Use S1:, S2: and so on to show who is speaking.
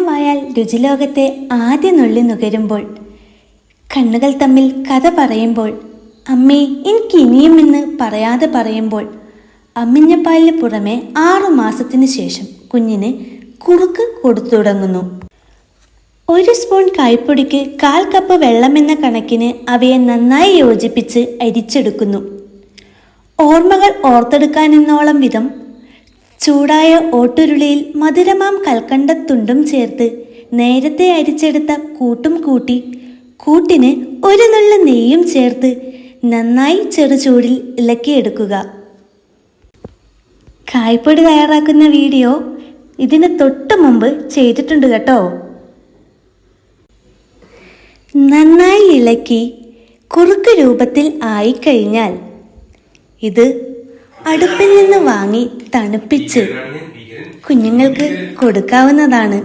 S1: വായാൽ രുചിലോകത്തെ ആദ്യ നുള്ളി നുകരുമ്പോൾ, കണ്ണുകൾ തമ്മിൽ കഥ പറയുമ്പോൾ, അമ്മേ എനിക്ക് ഇനിയും എന്ന് പറയാതെ പറയുമ്പോൾ, അമ്മിഞ്ഞപ്പാലിന് പുറമെ 6 മാസത്തിന് ശേഷം കുഞ്ഞിന് കുറുക്ക് കൊടുത്തു തുടങ്ങുന്നു. 1 സ്പൂൺ കായ്പ്പൊടിക്ക് 1/4 കപ്പ് വെള്ളമെന്ന കണക്കിന് അവയെ നന്നായി യോജിപ്പിച്ച് അരിച്ചെടുക്കുന്നു. ഓർമ്മകൾ ഓർത്തെടുക്കാനെന്നോളം വിധം ചൂടായ ഓട്ടുരുളിയിൽ മധുരമാം കൽക്കണ്ടത്തുണ്ടും ചേർത്ത് നേരത്തെ അരിച്ചെടുത്ത കൂട്ടും കൂട്ടി, കൂട്ടിന് 1 നുള്ള് നെയ്യും ചേർത്ത് നന്നായി ചെറുചൂടിൽ ഇളക്കിയെടുക്കുക. കായ്പ്പൊടി തയ്യാറാക്കുന്ന വീഡിയോ ഇതിന് തൊട്ട് മുമ്പ് ചെയ്തിട്ടുണ്ട് കേട്ടോ. നന്നായി ഇളക്കി കുറുക്ക് രൂപത്തിൽ ആയിക്കഴിഞ്ഞാൽ ഇത് അടുപ്പിൽ നിന്ന് വാങ്ങി തണുപ്പിച്ച് കുഞ്ഞുങ്ങൾക്ക് കൊടുക്കാവുന്നതാണ്.